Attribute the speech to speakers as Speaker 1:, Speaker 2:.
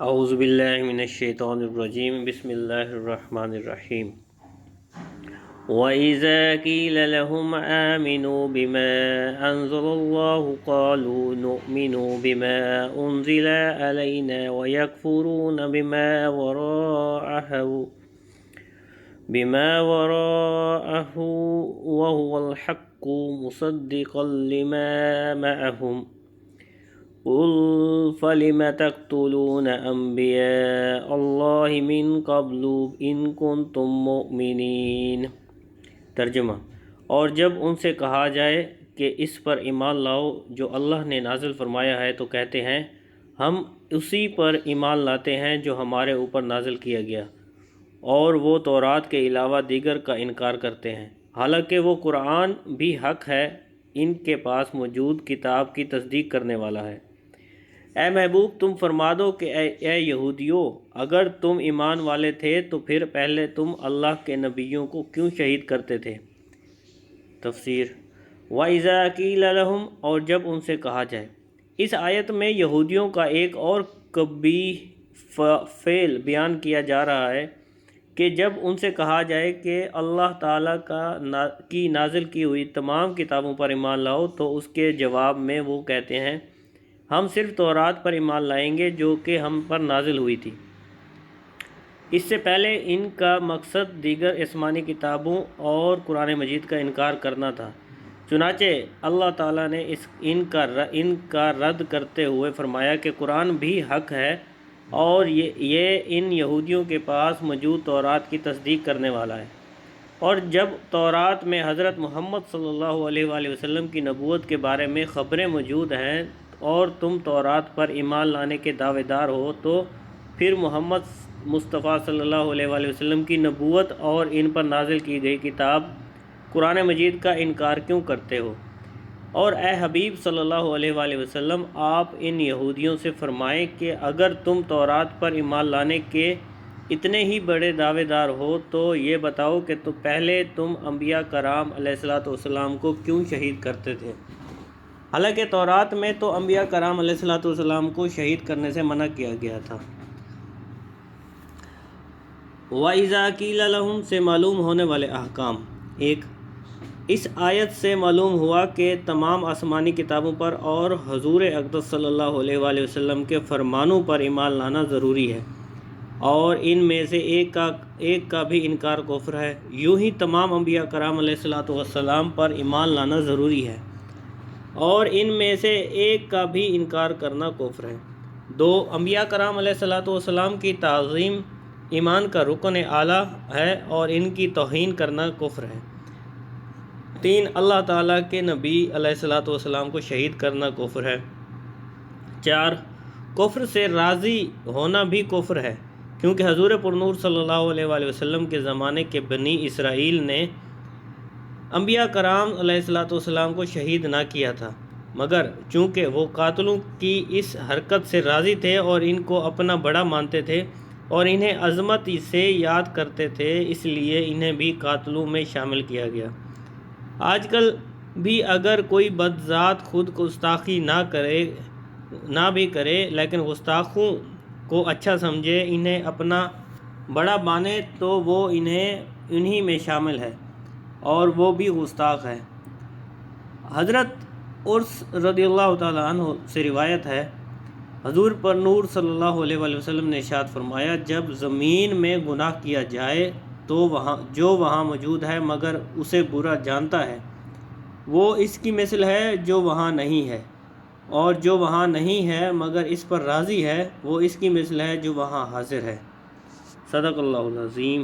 Speaker 1: اعوذ باللہ من الشیطان الرجیم بسم اللہ الرحمن الرحیم وَإِذَا قِيلَ لَهُمْ آمِنُوا بِمَا أَنزَلَ اللَّهُ قَالُوا نُؤْمِنُ بِمَا أُنزِلَ عَلَيْنَا وَيَكْفُرُونَ بِمَا وَرَاءَهُ وَهُوَ الْحَقُّ مُصَدِّقًا لِمَا مَعَهُمْ قُلْ فَلِمَ تَقْتُلُونَ أَنْبِيَاءَ اللَّهِ مِنْ قَبْلُ إِن كُنتُم مُؤْمِنِينَ۔ ترجمہ: اور جب ان سے کہا جائے کہ اس پر ایمان لاؤ جو اللہ نے نازل فرمایا ہے تو کہتے ہیں ہم اسی پر ایمان لاتے ہیں جو ہمارے اوپر نازل کیا گیا، اور وہ تورات کے علاوہ دیگر کا انکار کرتے ہیں، حالانکہ وہ قرآن بھی حق ہے، ان کے پاس موجود کتاب کی تصدیق کرنے والا ہے۔ اے محبوب تم فرما دو کہ اے یہودیو، اگر تم ایمان والے تھے تو پھر پہلے تم اللہ کے نبیوں کو کیوں شہید کرتے تھے؟ تفسیر: وَإِذَا قِيلَ لَهُمْ، اور جب ان سے کہا جائے۔ اس آیت میں یہودیوں کا ایک اور قبیح فعل بیان کیا جا رہا ہے کہ جب ان سے کہا جائے کہ اللہ تعالیٰ کی نازل کی ہوئی تمام کتابوں پر ایمان لاؤ تو اس کے جواب میں وہ کہتے ہیں ہم صرف تورات پر ایمان لائیں گے جو کہ ہم پر نازل ہوئی تھی۔ اس سے پہلے ان کا مقصد دیگر آسمانی کتابوں اور قرآن مجید کا انکار کرنا تھا، چنانچہ اللہ تعالیٰ نے ان کا رد کرتے ہوئے فرمایا کہ قرآن بھی حق ہے اور یہ ان یہودیوں کے پاس موجود تورات کی تصدیق کرنے والا ہے، اور جب تورات میں حضرت محمد صلی اللہ علیہ وآلہ وسلم کی نبوت کے بارے میں خبریں موجود ہیں اور تم تورات پر ایمان لانے کے دعوے دار ہو تو پھر محمد مصطفیٰ صلی اللہ علیہ وآلہ وسلم کی نبوت اور ان پر نازل کی گئی کتاب قرآن مجید کا انکار کیوں کرتے ہو؟ اور اے حبیب صلی اللہ علیہ وآلہ وسلم آپ ان یہودیوں سے فرمائیں کہ اگر تم تورات پر ایمان لانے کے اتنے ہی بڑے دعوے دار ہو تو یہ بتاؤ کہ پہلے تم انبیاء کرام علیہ السلام کو کیوں شہید کرتے تھے؟ حالانکہ تورات میں تو انبیاء کرام علیہ السلام کو شہید کرنے سے منع کیا گیا تھا۔ وَإِذَا قِيلَ لَهُمْ سے معلوم ہونے والے احکام۔ 1. اس آیت سے معلوم ہوا کہ تمام آسمانی کتابوں پر اور حضور اقدس صلی اللہ علیہ وآلہ وسلم کے فرمانوں پر ایمان لانا ضروری ہے، اور ان میں سے ایک کا بھی انکار کفر ہے۔ یوں ہی تمام انبیاء کرام علیہ السلام پر ایمان لانا ضروری ہے، اور ان میں سے ایک کا بھی انکار کرنا کفر ہے۔ 2. انبیاء کرام علیہ السلام کی تعظیم ایمان کا رکن اعلیٰ ہے اور ان کی توہین کرنا کفر ہے۔ 3. اللہ تعالیٰ کے نبی علیہ السلام کو شہید کرنا کفر ہے۔ 4. کفر سے راضی ہونا بھی کفر ہے، کیونکہ حضور پرنور صلی اللہ علیہ وآلہ وسلم کے زمانے کے بنی اسرائیل نے انبیاء کرام علیہ السلام کو شہید نہ کیا تھا، مگر چونکہ وہ قاتلوں کی اس حرکت سے راضی تھے اور ان کو اپنا بڑا مانتے تھے اور انہیں عظمت سے یاد کرتے تھے، اس لیے انہیں بھی قاتلوں میں شامل کیا گیا۔ آج کل بھی اگر کوئی بدذات خود گستاخی نہ بھی کرے لیکن گستاخوں کو اچھا سمجھے، انہیں اپنا بڑا مانے تو وہ انہی میں شامل ہے اور وہ بھی گستاخ ہے۔ حضرت عرس رضی اللہ تعالیٰ عنہ سے روایت ہے، حضور پر نور صلی اللہ علیہ وآلہ وسلم نے ارشاد فرمایا جب زمین میں گناہ کیا جائے تو جو وہاں موجود ہے مگر اسے برا جانتا ہے وہ اس کی مثل ہے جو وہاں نہیں ہے، اور جو وہاں نہیں ہے مگر اس پر راضی ہے وہ اس کی مثل ہے جو وہاں حاضر ہے۔ صدق اللہ العظیم۔